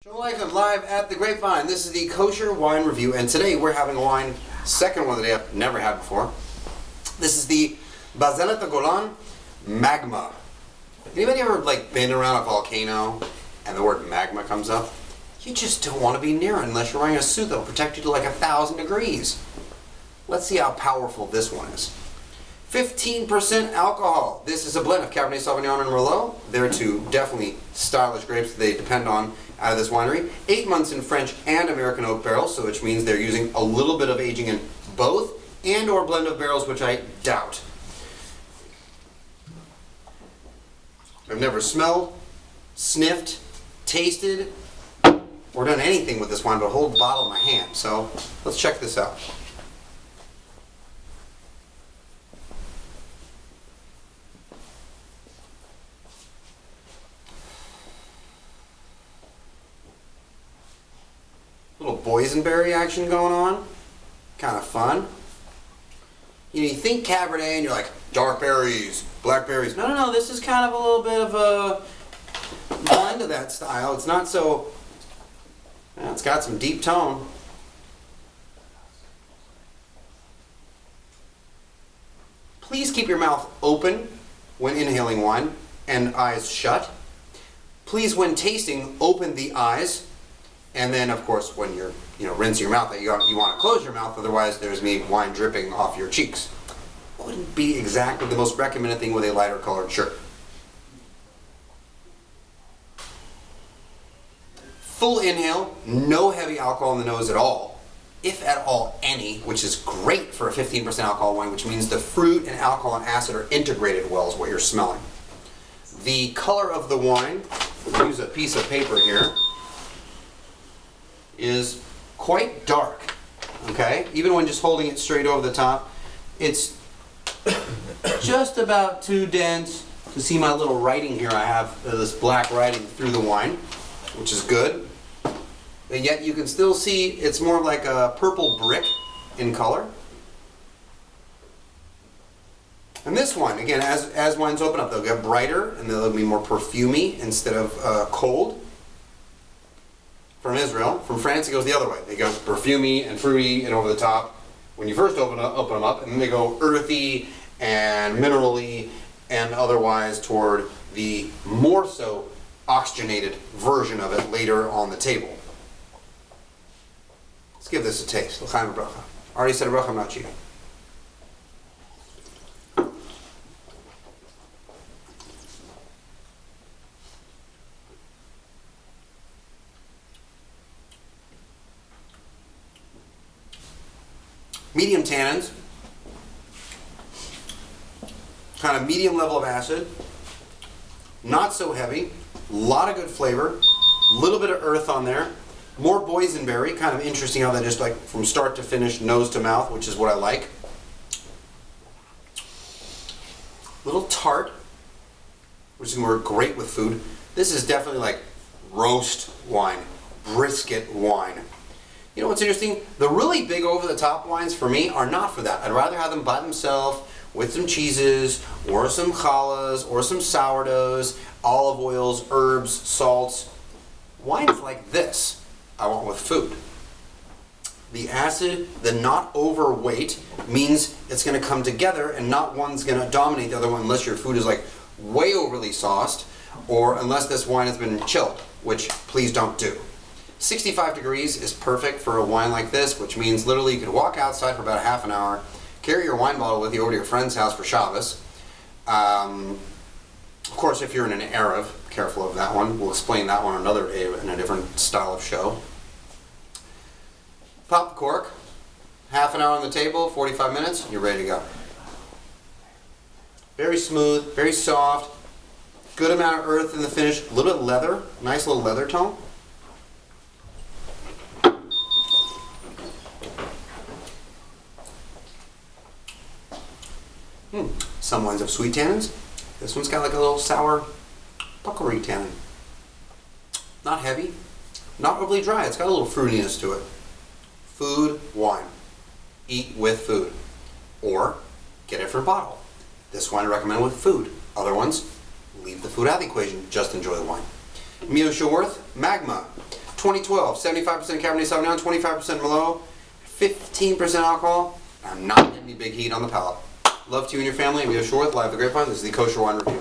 Shalom Aleichem, live at the Grapevine. This is the Kosher Wine Review, and today we're having a wine, second one that I've never had before. This is the Bazelet Hagolan Magma. Anybody ever been around a volcano and the word magma comes up? You just don't want to be near it unless you're wearing a suit that will protect you to 1,000 degrees. Let's see how powerful this one is. 15% alcohol. This is a blend of Cabernet Sauvignon and Merlot. They're two definitely stylish grapes that they depend on out of this winery. 8 months in French and American oak barrels, so which means they're using a little bit of aging in both and or blend of barrels, which I doubt. I've never smelled, sniffed, tasted, or done anything with this wine but hold the bottle in my hand. So let's check this out. Little boysenberry action going on. Kind of fun. You think Cabernet and you're like, dark berries, blackberries. No, this is kind of a little bit of a blend of that style. It's not so, it's got some deep tone. Please keep your mouth open when inhaling wine and eyes shut. Please, when tasting, open the eyes. And then, of course, when you're, rinsing your mouth, you want to close your mouth, otherwise there's wine dripping off your cheeks. Wouldn't be exactly the most recommended thing with a lighter colored shirt. Full inhale, no heavy alcohol in the nose at all, if at all any, which is great for a 15% alcohol wine, which means the fruit and alcohol and acid are integrated well is what you're smelling. The color of the wine, we'll use a piece of paper here, is quite dark, okay? Even when just holding it straight over the top, it's just about too dense to see my little writing here. I have this black writing through the wine, which is good. And yet you can still see it's more like a purple brick in color. And this one, again, as wines open up, they'll get brighter and they'll be more perfumey instead of cold. From Israel. From France, it goes the other way. They go perfumey and fruity and over the top when you first open them up, and then they go earthy and minerally and otherwise toward the more so oxygenated version of it later on the table. Let's give this a taste. L'chaim bracha. Already said a bracha, I'm not cheating. Medium tannins, kind of medium level of acid, not so heavy, a lot of good flavor, a little bit of earth on there, more boysenberry, kind of interesting how that just from start to finish, nose to mouth, which is what I like. Little tart, which is going to work great with food. This is definitely roast wine, brisket wine. You know what's interesting? The really big over-the-top wines for me are not for that. I'd rather have them by themselves with some cheeses or some challahs or some sourdoughs, olive oils, herbs, salts. Wines like this I want with food. The acid, the not overweight, means it's going to come together and not one's going to dominate the other one unless your food is way overly sauced or unless this wine has been chilled, which please don't do. 65 degrees is perfect for a wine like this, which means literally you could walk outside for about a half an hour, carry your wine bottle with you over to your friend's house for Shabbos. Of course, if you're in an Erev, careful of that one. We'll explain that one another day in a different style of show. Pop the cork, half an hour on the table, 45 minutes, you're ready to go. Very smooth, very soft, good amount of earth in the finish, a little bit of leather, nice little leather tone. Some wines have sweet tannins. This one's got a little sour puckery tannin. Not heavy, not overly dry. It's got a little fruitiness to it. Food, wine. Eat with food. Or get a different bottle. This wine I recommend with food. Other ones, leave the food out of the equation. Just enjoy the wine. Yehoshua Werth, Magma. 2012, 75% Cabernet Sauvignon, 25% Merlot, 15% alcohol. I'm not hitting any big heat on the palate. Love to you and your family. I'm Yehoshua Werth, live at the Grapevine. This is the Kosher Wine Review.